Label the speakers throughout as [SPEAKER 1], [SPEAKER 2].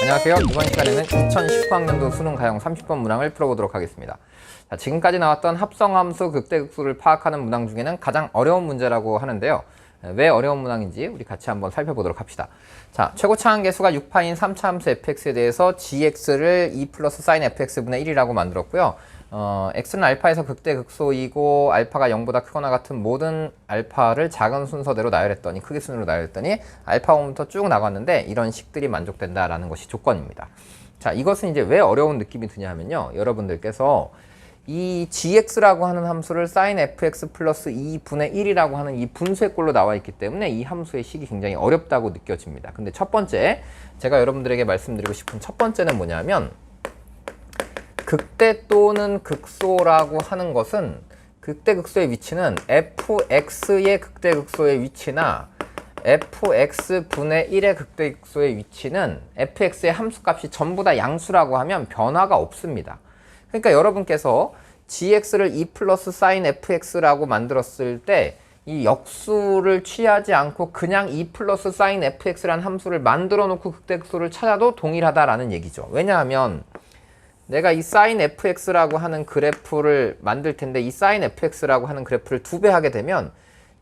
[SPEAKER 1] 안녕하세요. 이번 시간에는 2019학년도 수능 가형 30번 문항을 풀어보도록 하겠습니다. 자, 지금까지 나왔던 합성함수, 극대극소를 파악하는 문항 중에는 가장 어려운 문제라고 하는데요. 왜 어려운 문항인지 우리 같이 한번 살펴보도록 합시다. 자, 최고 차항계수가 6파인 3차 함수 fx에 대해서 gx를 2 플러스 sin fx분의 1이라고 만들었고요. x는 알파에서 극대극소이고 알파가 0보다 크거나 같은 모든 알파를 작은 순서대로 나열했더니 크기 순으로 나열했더니 알파 5부터 쭉 나갔는데 이런 식들이 만족된다라는 것이 조건입니다. 자, 이것은 이제 왜 어려운 느낌이 드냐 하면요. 여러분들께서 이 gx라고 하는 함수를 sin fx 플러스 2분의 1이라고 하는 이 분수의 꼴로 나와 있기 때문에 이 함수의 식이 굉장히 어렵다고 느껴집니다. 근데 첫 번째, 제가 여러분들에게 말씀드리고 싶은 첫 번째는 뭐냐면 극대 또는 극소라고 하는 것은 극대극소의 위치는 fx의 극대극소의 위치나 fx분의 1의 극대극소의 위치는 fx의 함수값이 전부 다 양수라고 하면 변화가 없습니다. 그러니까 여러분께서 gx를 2 플러스 sin fx라고 만들었을 때 이 역수를 취하지 않고 그냥 2 플러스 sin fx라는 함수를 만들어 놓고 극대극소를 찾아도 동일하다라는 얘기죠. 왜냐하면 내가 이 sin fx라고 하는 그래프를 만들 텐데 이 sin fx라고 하는 그래프를 2배 하게 되면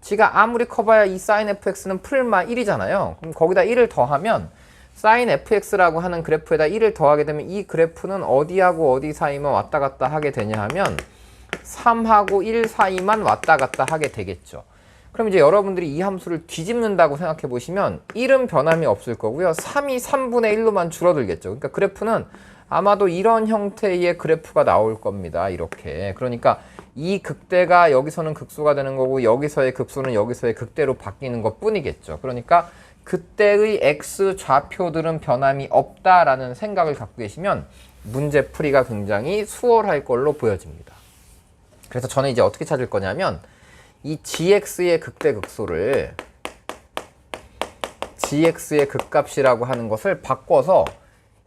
[SPEAKER 1] 지가 아무리 커봐야 이 sin fx는 풀마 1이잖아요. 그럼 거기다 1을 더하면 sin fx라고 하는 그래프에다 1을 더하게 되면 이 그래프는 어디하고 어디 사이만 왔다 갔다 하게 되냐 하면 3하고 1 사이만 왔다 갔다 하게 되겠죠. 그럼 이제 여러분들이 이 함수를 뒤집는다고 생각해 보시면 1은 변함이 없을 거고요. 3이 3분의 1로만 줄어들겠죠. 그러니까 그래프는 아마도 이런 형태의 그래프가 나올 겁니다. 이렇게. 그러니까 이 극대가 여기서는 극소가 되는 거고 여기서의 극소는 여기서의 극대로 바뀌는 것 뿐이겠죠. 그러니까 그때의 x 좌표들은 변함이 없다라는 생각을 갖고 계시면 문제 풀이가 굉장히 수월할 걸로 보여집니다. 그래서 저는 이제 어떻게 찾을 거냐면 이 gx의 극대극소를 gx의 극값이라고 하는 것을 바꿔서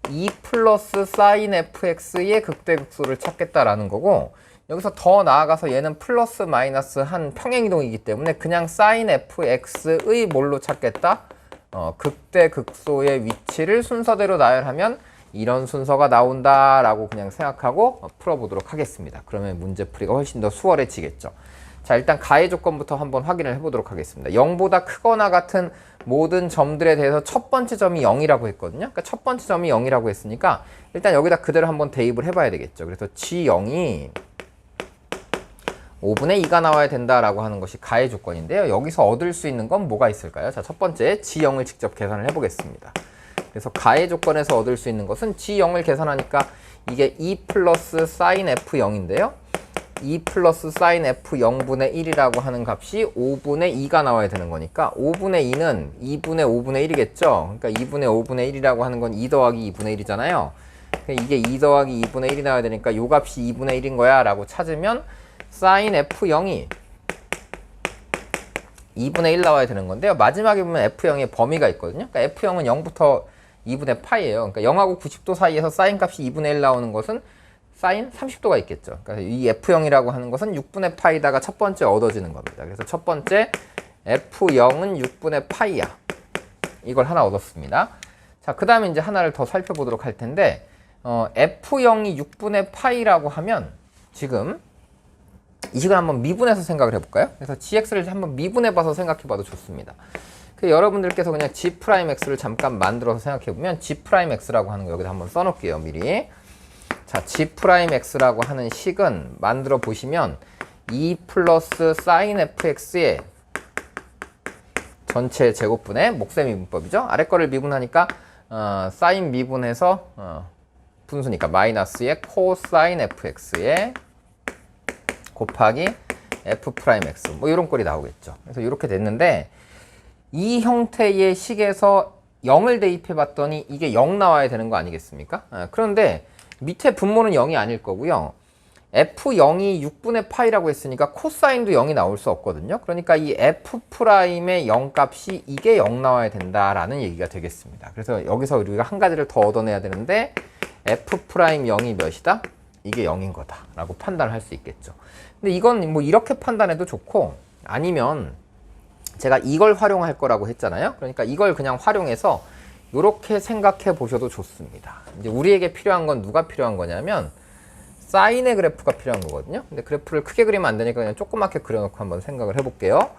[SPEAKER 1] 2 플러스 sin fx의 극대극소를 찾겠다라는 거고 여기서 더 나아가서 얘는 플러스 마이너스 한 평행이동이기 때문에 그냥 sin fx의 뭘로 찾겠다? 극대극소의 위치를 순서대로 나열하면 이런 순서가 나온다라고 그냥 생각하고 풀어보도록 하겠습니다. 그러면 문제 풀이가 훨씬 더 수월해지겠죠. 자, 일단 가해 조건부터 한번 확인을 해보도록 하겠습니다. 0보다 크거나 같은 모든 점들에 대해서 첫 번째 점이 0이라고 했거든요. 그러니까 첫 번째 점이 0이라고 했으니까 일단 여기다 그대로 한번 대입을 해봐야 되겠죠. 그래서 g0이 5분의 2가 나와야 된다라고 하는 것이 가해 조건인데요. 여기서 얻을 수 있는 건 뭐가 있을까요? 자, 첫 번째 g0을 직접 계산을 해보겠습니다. 그래서 가해 조건에서 얻을 수 있는 것은 g0을 계산하니까 이게 2 플러스 sin f0인데요. 2 플러스 sin f0분의 1이라고 하는 값이 5분의 2가 나와야 되는 거니까 5분의 2는 2분의 5분의 1이겠죠. 그러니까 2분의 5분의 1이라고 하는 건 2 더하기 2분의 1이잖아요. 이게 2 더하기 2분의 1이 나와야 되니까 요 값이 2분의 1인 거야 라고 찾으면 sin f0이 2분의 1 나와야 되는 건데요. 마지막에 보면 f0의 범위가 있거든요. 그러니까 f0은 0부터 2분의 파이예요. 그러니까 0하고 90도 사이에서 sin 값이 2분의 1 나오는 것은 sin 30도가 있겠죠. 그러니까 이 f0이라고 하는 것은 6분의 파이다가 첫 번째 얻어지는 겁니다. 그래서 첫 번째 f0은 6분의 파이야. 이걸 하나 얻었습니다. 자, 그 다음에 이제 하나를 더 살펴보도록 할 텐데 f0이 6분의 파이라고 하면 지금 이 식을 한번 미분해서 생각을 해볼까요? 그래서 gx를 한번 미분해봐서 생각해봐도 좋습니다. 여러분들께서 그냥 g'x를 잠깐 만들어서 생각해보면 g'x라고 하는 거 여기다 한번 써놓을게요. 미리. 자, g'x라고 하는 식은 만들어 보시면 2 플러스 sin fx의 전체 제곱분의 목세 미분법이죠. 아래 거를 미분하니까 sin 미분해서 분수니까 마이너스의 cosine fx의 곱하기 f'x 뭐 이런 꼴이 나오겠죠. 그래서 이렇게 됐는데 이 형태의 식에서 0을 대입해 봤더니 이게 0 나와야 되는 거 아니겠습니까? 그런데 밑에 분모는 0이 아닐 거고요. f0이 6분의 파이라고 했으니까 코사인도 0이 나올 수 없거든요. 그러니까 이 f'의 0 값이 이게 0 나와야 된다라는 얘기가 되겠습니다. 그래서 여기서 우리가 한 가지를 더 얻어내야 되는데 f'0이 몇이다? 이게 0인 거다 라고 판단을 할 수 있겠죠. 근데 이건 뭐 이렇게 판단해도 좋고 아니면 제가 이걸 활용할 거라고 했잖아요. 그러니까 이걸 그냥 활용해서 요렇게 생각해 보셔도 좋습니다. 이제 우리에게 필요한 건 누가 필요한 거냐면 사인의 그래프가 필요한 거거든요. 근데 그래프를 크게 그리면 안 되니까 그냥 조그맣게 그려놓고 한번 생각을 해볼게요.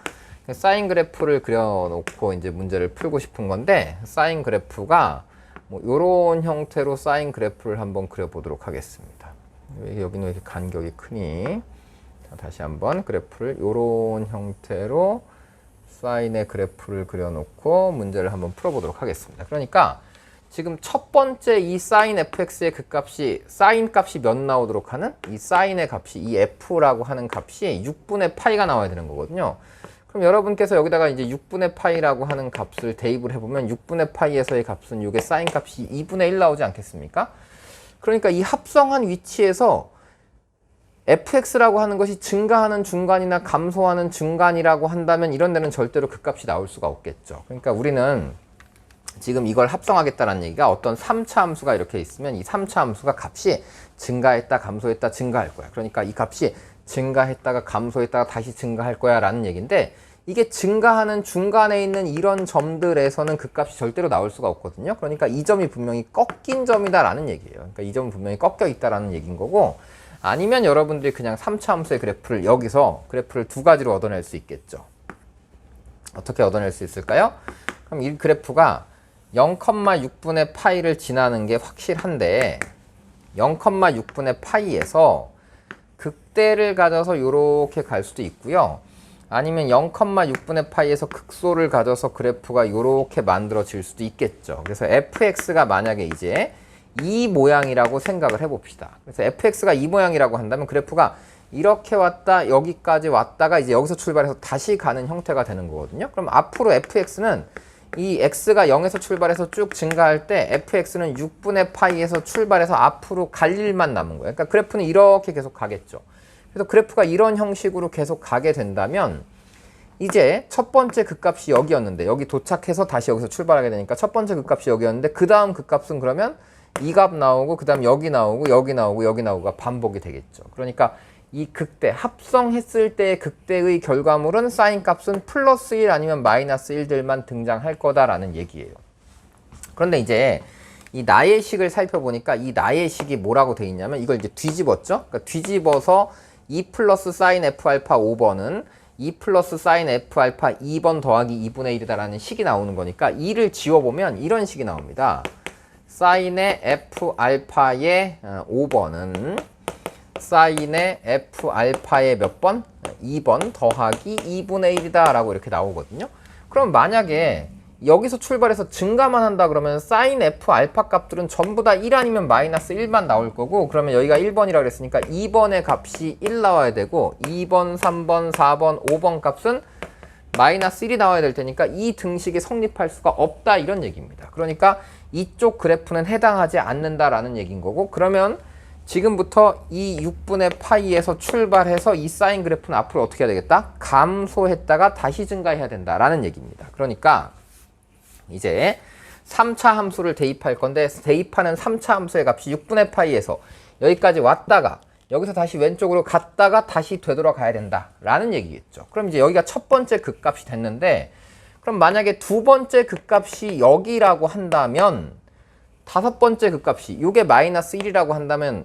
[SPEAKER 1] 사인 그래프를 그려놓고 이제 문제를 풀고 싶은 건데, 사인 그래프가 뭐 요런 형태로 사인 그래프를 한번 그려보도록 하겠습니다. 여기는 왜 이렇게 간격이 크니? 자, 다시 한번 그래프를 요런 형태로 사인의 그래프를 그려놓고 문제를 한번 풀어보도록 하겠습니다. 그러니까 지금 첫 번째 이 사인 fx의 그 값이, 사인 값이 몇 나오도록 하는 이 사인의 값이, 이 f라고 하는 값이 6분의 파이가 나와야 되는 거거든요. 그럼 여러분께서 여기다가 이제 6분의 파이라고 하는 값을 대입을 해보면 6분의 파이에서의 값은 이게 사인 값이 2분의 1 나오지 않겠습니까? 그러니까 이 합성한 위치에서 fx라고 하는 것이 증가하는 중간이나 감소하는 중간이라고 한다면 이런 데는 절대로 그 값이 나올 수가 없겠죠. 그러니까 우리는 지금 이걸 합성하겠다는 얘기가 어떤 3차 함수가 이렇게 있으면 이 3차 함수가 값이 증가했다, 감소했다, 증가할 거야. 그러니까 이 값이 증가했다가 감소했다가 다시 증가할 거야 라는 얘기인데, 이게 증가하는 중간에 있는 이런 점들에서는 그 값이 절대로 나올 수가 없거든요. 그러니까 이 점이 분명히 꺾인 점이다 라는 얘기예요. 그러니까 이 점은 분명히 꺾여 있다라는 얘기인 거고, 아니면 여러분들이 그냥 3차 함수의 그래프를 여기서 그래프를 두 가지로 얻어낼 수 있겠죠. 어떻게 얻어낼 수 있을까요? 그럼 이 그래프가 0,6분의 파이를 지나는 게 확실한데 0,6분의 파이에서 극대를 가져서 이렇게 갈 수도 있고요. 아니면 0,6분의 파이에서 극소를 가져서 그래프가 이렇게 만들어질 수도 있겠죠. 그래서 fx가 만약에 이제 이 모양이라고 생각을 해봅시다. 그래서 fx가 이 모양이라고 한다면 그래프가 이렇게 왔다 여기까지 왔다가 이제 여기서 출발해서 다시 가는 형태가 되는 거거든요. 그럼 앞으로 fx는 이 x가 0에서 출발해서 쭉 증가할 때 fx는 6분의 파이에서 출발해서 앞으로 갈 일만 남은 거예요. 그러니까 그래프는 이렇게 계속 가겠죠. 그래서 그래프가 이런 형식으로 계속 가게 된다면 이제 첫 번째 극값이 여기였는데 여기 도착해서 다시 여기서 출발하게 되니까 첫 번째 극값이 여기였는데 그 다음 극값은 그러면 이 값 나오고 그 다음 여기 나오고 여기 나오고 여기 나오고가 반복이 되겠죠. 그러니까 이 극대, 합성했을 때의 극대의 결과물은 사인 값은 플러스 1 아니면 마이너스 1들만 등장할 거다라는 얘기예요. 그런데 이제 이 나의식을 살펴보니까 이 나의식이 뭐라고 돼 있냐면 이걸 이제 뒤집었죠. 그러니까 뒤집어서 2 플러스 사인 f 알파 5번은 2 플러스 사인 f 알파 2번 더하기 2분의 1이다라는 식이 나오는 거니까 2를 지워보면 이런 식이 나옵니다. 사인의 f 알파의 5번은 사인의 f 알파의 몇 번? 2번 더하기 2분의 1이다 라고 이렇게 나오거든요. 그럼 만약에 여기서 출발해서 증가만 한다 그러면 사인 f 알파 값들은 전부 다 1 아니면 마이너스 1만 나올 거고, 그러면 여기가 1번이라고 그랬으니까 2번의 값이 1 나와야 되고 2번, 3번, 4번, 5번 값은 마이너스 1이 나와야 될 테니까 이 등식이 성립할 수가 없다 이런 얘기입니다. 그러니까 이쪽 그래프는 해당하지 않는다라는 얘기인 거고, 그러면 지금부터 이 6분의 파이에서 출발해서 이 사인 그래프는 앞으로 어떻게 해야 되겠다? 감소했다가 다시 증가해야 된다라는 얘기입니다. 그러니까 이제 3차 함수를 대입할 건데 대입하는 3차 함수의 값이 6분의 파이에서 여기까지 왔다가 여기서 다시 왼쪽으로 갔다가 다시 되돌아가야 된다라는 얘기겠죠. 그럼 이제 여기가 첫 번째 극값이 됐는데, 그럼 만약에 두 번째 극값이 여기라고 한다면 다섯 번째 극값이 요게 마이너스 1이라고 한다면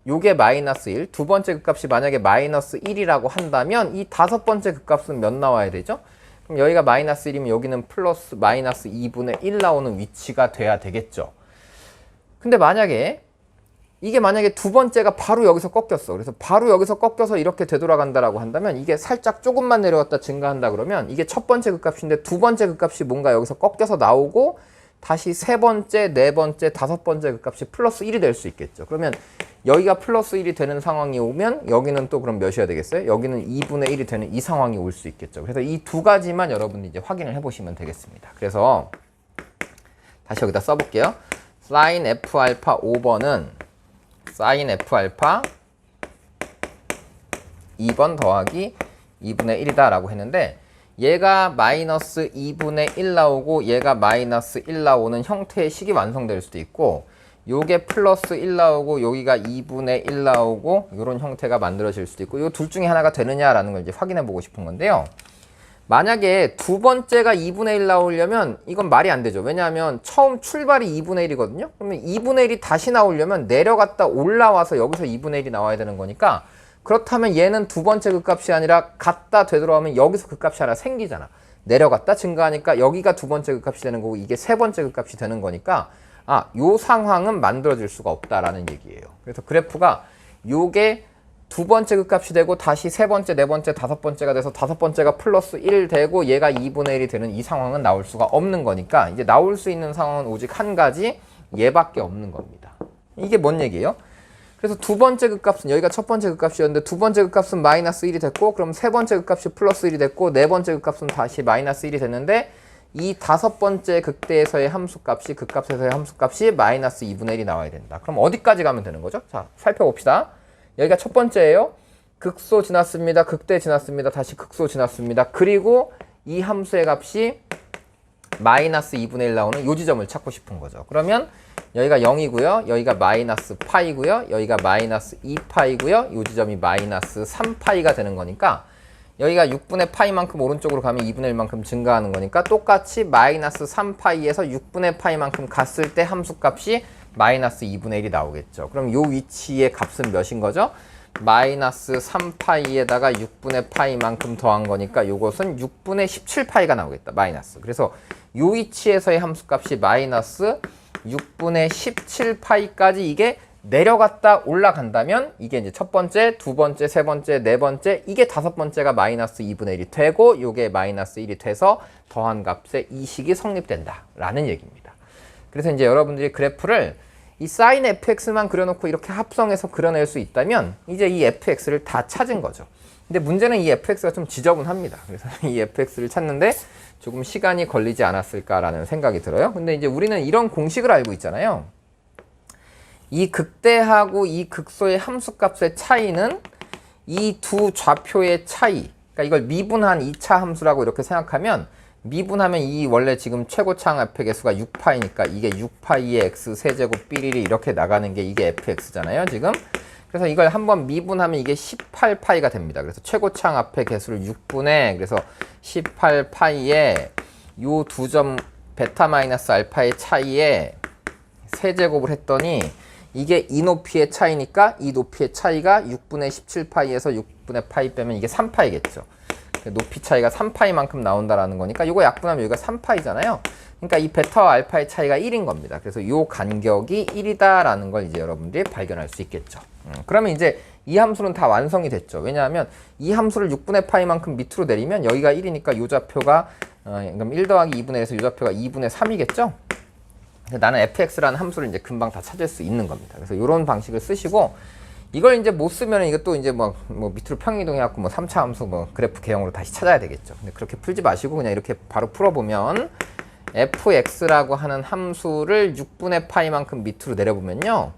[SPEAKER 1] 요게 마이너스 1, 두 번째 극값이 만약에 마이너스 1이라고 한다면 이 다섯 번째 극값은 몇 나와야 되죠? 그럼 여기가 마이너스 1이면 여기는 플러스 마이너스 2분의 1 나오는 위치가 돼야 되겠죠. 근데 이게 만약에 두 번째가 바로 여기서 꺾였어. 그래서 바로 여기서 꺾여서 이렇게 되돌아간다라고 한다면 이게 살짝 조금만 내려갔다 증가한다 그러면 이게 첫 번째 극값인데 두 번째 극값이 뭔가 여기서 꺾여서 나오고 다시 세 번째, 네 번째, 다섯 번째 극값이 플러스 1이 될 수 있겠죠. 그러면 여기가 플러스 1이 되는 상황이 오면 여기는 또 그럼 몇이어야 되겠어요? 여기는 2분의 1이 되는 이 상황이 올 수 있겠죠. 그래서 이 두 가지만 여러분이 이제 확인을 해보시면 되겠습니다. 그래서 다시 여기다 써볼게요. sin f 알파 5번은 sin f 알파 2번 더하기 2분의 1이다 라고 했는데, 얘가 마이너스 2분의 1 나오고 얘가 마이너스 1 나오는 형태의 식이 완성될 수도 있고, 요게 플러스 1 나오고 여기가 2분의 1 나오고 이런 형태가 만들어질 수도 있고, 요 둘 중에 하나가 되느냐라는 걸 이제 확인해 보고 싶은 건데요. 만약에 두 번째가 2분의 1 나오려면 이건 말이 안 되죠. 왜냐하면 처음 출발이 2분의 1이거든요. 그러면 2분의 1이 다시 나오려면 내려갔다 올라와서 여기서 2분의 1이 나와야 되는 거니까, 그렇다면 얘는 두 번째 극값이 아니라 갔다 되돌아오면 여기서 극값이 하나 생기잖아. 내려갔다 증가하니까 여기가 두 번째 극값이 되는 거고 이게 세 번째 극값이 되는 거니까, 요 상황은 만들어질 수가 없다라는 얘기예요. 그래서 그래프가 요게 두 번째 극값이 되고 다시 세 번째, 네 번째, 다섯 번째가 돼서 다섯 번째가 플러스 1 되고 얘가 2분의 1이 되는 이 상황은 나올 수가 없는 거니까, 이제 나올 수 있는 상황은 오직 한 가지, 얘밖에 없는 겁니다. 이게 뭔 얘기예요? 그래서 두 번째 극값은, 여기가 첫 번째 극값이었는데 두 번째 극값은 마이너스 1이 됐고, 그럼 세 번째 극값이 플러스 1이 됐고, 네 번째 극값은 다시 마이너스 1이 됐는데, 이 다섯 번째 극대에서의 함수값이, 극값에서의 함수값이 마이너스 2분의 1이 나와야 된다. 그럼 어디까지 가면 되는 거죠? 자, 살펴봅시다. 여기가 첫 번째예요. 극소 지났습니다. 극대 지났습니다. 다시 극소 지났습니다. 그리고 이 함수의 값이 마이너스 2분의 1 나오는 요 지점을 찾고 싶은 거죠. 그러면 여기가 0이고요. 여기가 마이너스 파이고요. 여기가 마이너스 2파이고요. 요 지점이 마이너스 3파이가 되는 거니까, 여기가 6분의 파이만큼 오른쪽으로 가면 2분의 1만큼 증가하는 거니까 똑같이 마이너스 3파이에서 6분의 파이만큼 갔을 때 함수값이 마이너스 2분의 1이 나오겠죠. 그럼 요 위치의 값은 몇인 거죠? 마이너스 3파이에다가 6분의 파이만큼 더한 거니까 요것은 6분의 17파이가 나오겠다. 마이너스. 그래서 요 위치에서의 함수값이 마이너스 6분의 17파이까지 이게 내려갔다 올라간다면, 이게 이제 첫 번째, 두 번째, 세 번째, 네 번째, 이게 다섯 번째가 마이너스 2분의 1이 되고 요게 마이너스 1이 돼서 더한 값의 이 식이 성립된다 라는 얘기입니다. 그래서 이제 여러분들이 그래프를 이 sin fx만 그려놓고 이렇게 합성해서 그려낼 수 있다면 이제 이 fx를 다 찾은 거죠. 근데 문제는 이 fx가 좀 지저분합니다. 그래서 이 fx를 찾는데 조금 시간이 걸리지 않았을까라는 생각이 들어요. 근데 이제 우리는 이런 공식을 알고 있잖아요. 이 극대하고 이 극소의 함수값의 차이는 이 두 좌표의 차이, 그러니까 이걸 미분한 2차 함수라고 이렇게 생각하면, 미분하면 이 원래 지금 최고차항 f의 개수가 6파이니까 이게 6파이의 x 세제곱 삐리리 이렇게 나가는 게 이게 fx잖아요, 지금. 그래서 이걸 한번 미분하면 이게 18파이가 됩니다. 그래서 최고차항 앞의 개수를 6분의, 그래서 18파이에 요 두 점 베타 마이너스 알파의 차이에 세제곱을 했더니 이게 이 높이의 차이니까 이 높이의 차이가 6분의 17파이에서 6분의 파이 빼면 이게 3파이겠죠. 높이 차이가 3파이만큼 나온다라는 거니까 이거 약분하면 여기가 3파이잖아요. 그러니까 이 베타와 알파의 차이가 1인 겁니다. 그래서 이 간격이 1이다라는 걸 이제 여러분들이 발견할 수 있겠죠. 그러면 이제 이 함수는 다 완성이 됐죠. 왜냐하면 이 함수를 6분의 파이만큼 밑으로 내리면 여기가 1이니까 이 좌표가 그럼 1 더하기 2분의 1에서 이 좌표가 2분의 3이겠죠. 나는 fx라는 함수를 이제 금방 다 찾을 수 있는 겁니다. 그래서 이런 방식을 쓰시고, 이걸 이제 못 쓰면 이것도 이제 뭐 밑으로 평이동해갖고 뭐 3차 함수 뭐 그래프 개형으로 다시 찾아야 되겠죠. 근데 그렇게 풀지 마시고 그냥 이렇게 바로 풀어보면, fx라고 하는 함수를 6분의 파이만큼 밑으로 내려보면요,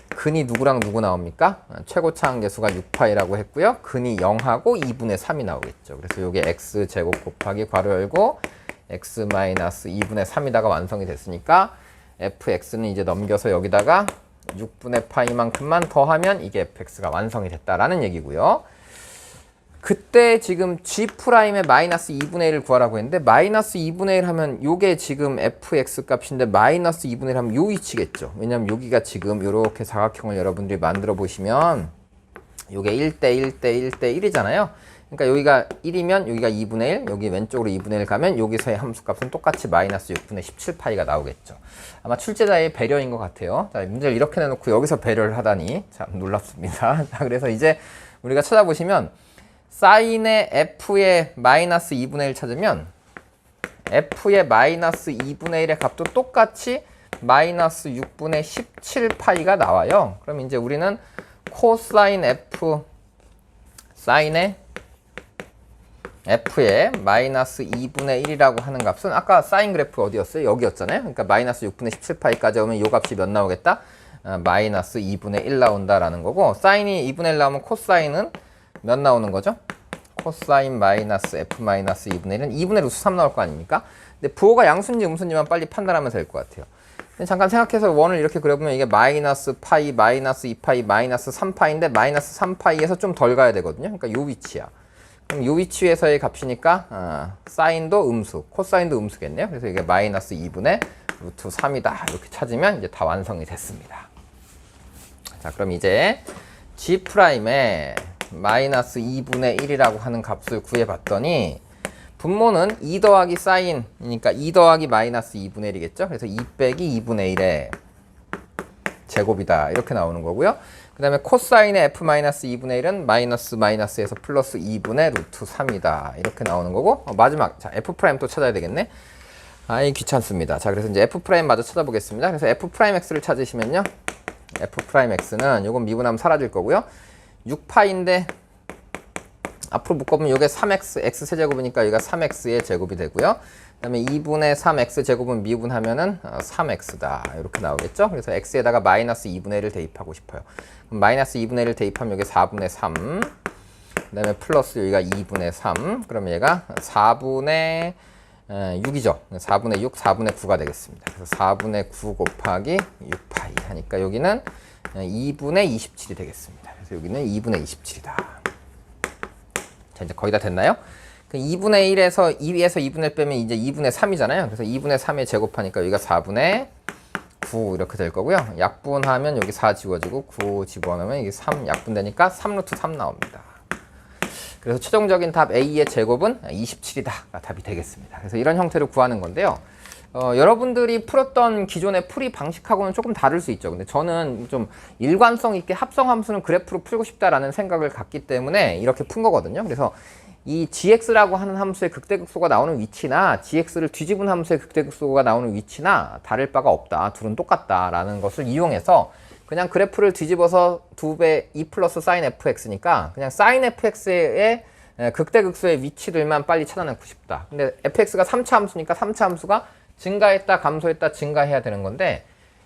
[SPEAKER 1] 근이 누구랑 누구 나옵니까? 최고차항 계수가 6파이라고 했고요. 근이 0하고 2분의 3이 나오겠죠. 그래서 이게 x제곱 곱하기 괄호 열고 x 마이너스 2분의 3이다가 완성이 됐으니까 fx는 이제 넘겨서 여기다가 6분의 파이만큼만 더하면 이게 fx가 완성이 됐다라는 얘기고요. 그때 지금 g'의 마이너스 2분의 1을 구하라고 했는데, 마이너스 2분의 1 하면 요게 지금 fx 값인데 마이너스 2분의 1 하면 요 위치겠죠. 왜냐면 여기가 지금 요렇게 사각형을 여러분들이 만들어 보시면 요게 1대 1대 1대 1이잖아요. 그러니까 여기가 1이면 여기가 2분의 1, 여기 왼쪽으로 2분의 1 가면 여기서의 함수값은 똑같이 마이너스 6분의 17파이가 나오겠죠. 아마 출제자의 배려인 것 같아요. 자, 문제를 이렇게 내놓고 여기서 배려를 하다니 참 놀랍습니다. 자, 그래서 이제 우리가 찾아보시면 사인의 f의 마이너스 2분의 1 찾으면 f의 마이너스 2분의 1의 값도 똑같이 마이너스 6분의 17파이가 나와요. 그럼 이제 우리는 코사인 f 사인의 f의 마이너스 2분의 1이라고 하는 값은 아까 사인 그래프 어디였어요? 여기였잖아요. 그러니까 마이너스 6분의 17파이까지 오면 이 값이 몇 나오겠다? 마이너스 2분의 1 나온다라는 거고, 사인이 2분의 1 나오면 코사인은 몇 나오는 거죠? 코사인 마이너스 f 마이너스 2분의 1은 2분의 루트 3 나올 거 아닙니까? 근데 부호가 양수인지 음수인지만 빨리 판단하면 될 것 같아요. 잠깐 생각해서 원을 이렇게 그려보면 이게 마이너스 파이, 마이너스 2파이, 마이너스 3파이인데 마이너스 3파이에서 좀 덜 가야 되거든요. 그러니까 요 위치야. 그럼 이 위치에서의 값이니까 사인도 음수, 코사인도 음수겠네요. 그래서 이게 마이너스 2분의 루트 3이다. 이렇게 찾으면 이제 다 완성이 됐습니다. 자, 그럼 이제 G'의 마이너스 2분의 1이라고 하는 값을 구해봤더니 분모는 2 더하기 사인이니까 2 더하기 마이너스 2분의 1이겠죠. 그래서 2 빼기 2분의 1의 제곱이다. 이렇게 나오는 거고요. 그 다음에 코사인의 F-2분의 1은 마이너스에서 플러스 2분의 루트 3이다. 이렇게 나오는 거고, 마지막, 자, F' 또 찾아야 되겠네. 아이, 귀찮습니다. 자, 그래서 이제 F' 마저 찾아보겠습니다. 그래서 F'X를 찾으시면요. F'X는 요건 미분하면 사라질 거고요. 6파인데, 앞으로 묶어보면 요게 3x, x세제곱이니까 여기가 3x의 제곱이 되고요. 그 다음에 2분의 3x 제곱은 미분하면은 3x다. 이렇게 나오겠죠? 그래서 x에다가 마이너스 2분의 1을 대입하고 싶어요. 그럼 마이너스 2분의 1을 대입하면 여기 4분의 3. 그 다음에 플러스 여기가 2분의 3. 그러면 얘가 4분의 6이죠. 4분의 6, 4분의 9가 되겠습니다. 그래서 4분의 9 곱하기 6파이 하니까 여기는 2분의 27이 되겠습니다. 그래서 여기는 2분의 27이다. 자, 이제 거의 다 됐나요? 2분의 1에서 2에서 2분의 1 빼면 이제 2분의 3이잖아요. 그래서 2분의 3에 제곱하니까 여기가 4분의 9 이렇게 될 거고요. 약분하면 여기 4 지워지고 9 집어넣으면 이게 3 약분되니까 3루트 3 나옵니다. 그래서 최종적인 답 A의 제곱은 27이다가 답이 되겠습니다. 그래서 이런 형태로 구하는 건데요. 여러분들이 풀었던 기존의 풀이 방식하고는 조금 다를 수 있죠. 근데 저는 좀 일관성 있게 합성함수는 그래프로 풀고 싶다라는 생각을 갖기 때문에 이렇게 푼 거거든요. 그래서 이 gx라고 하는 함수의 극대극소가 나오는 위치나 gx를 뒤집은 함수의 극대극소가 나오는 위치나 다를 바가 없다. 둘은 똑같다라는 것을 이용해서 그냥 그래프를 뒤집어서 2배 2 플러스 사인 fx니까 그냥 사인 fx의 극대극소의 위치들만 빨리 찾아내고 싶다. 근데 fx가 3차 함수니까 3차 함수가 증가했다, 감소했다, 증가해야 되는 건데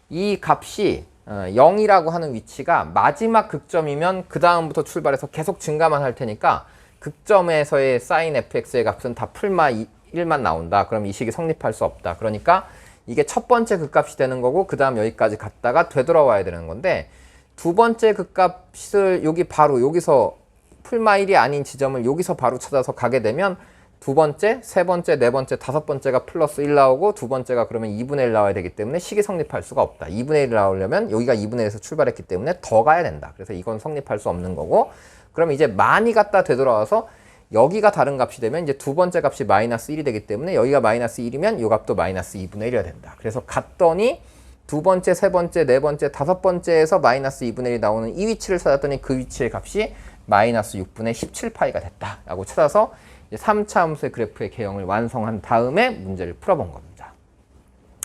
[SPEAKER 1] 이 값이 0이라고 하는 위치가 마지막 극점이면 그 다음부터 출발해서 계속 증가만 할 테니까 극점에서의 사인 fx의 값은 다 풀마 1만 나온다. 그럼 이 식이 성립할 수 없다. 그러니까 이게 첫 번째 극값이 되는 거고 그 다음 여기까지 갔다가 되돌아와야 되는 건데 두 번째 극값을 여기 바로 여기서 풀마 1이 아닌 지점을 여기서 바로 찾아서 가게 되면 두 번째, 세 번째, 네 번째, 다섯 번째가 플러스 1 나오고 두 번째가 그러면 2분의 1 나와야 되기 때문에 식이 성립할 수가 없다. 2분의 1 나오려면 여기가 2분의 1에서 출발했기 때문에 더 가야 된다. 그래서 이건 성립할 수 없는 거고 그럼 이제 많이 갔다 되돌아와서 여기가 다른 값이 되면 이제 두 번째 값이 마이너스 1이 되기 때문에 여기가 마이너스 1이면 이 값도 마이너스 2분의 1이어야 된다. 그래서 갔더니 두 번째, 세 번째, 네 번째, 다섯 번째에서 마이너스 2분의 1이 나오는 이 위치를 찾았더니 그 위치의 값이 마이너스 6분의 17파이가 됐다. 라고 찾아서 3차 함수의 그래프의 개형을 완성한 다음에 문제를 풀어본 겁니다.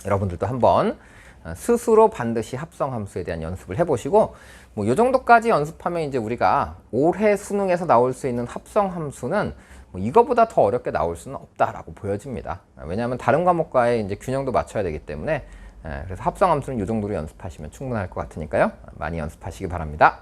[SPEAKER 1] 여러분들도 한번 스스로 반드시 합성함수에 대한 연습을 해보시고 뭐 이 정도까지 연습하면 이제 우리가 올해 수능에서 나올 수 있는 합성함수는 뭐 이거보다 더 어렵게 나올 수는 없다라고 보여집니다. 왜냐하면 다른 과목과의 이제 균형도 맞춰야 되기 때문에 그래서 합성함수는 이 정도로 연습하시면 충분할 것 같으니까요. 많이 연습하시기 바랍니다.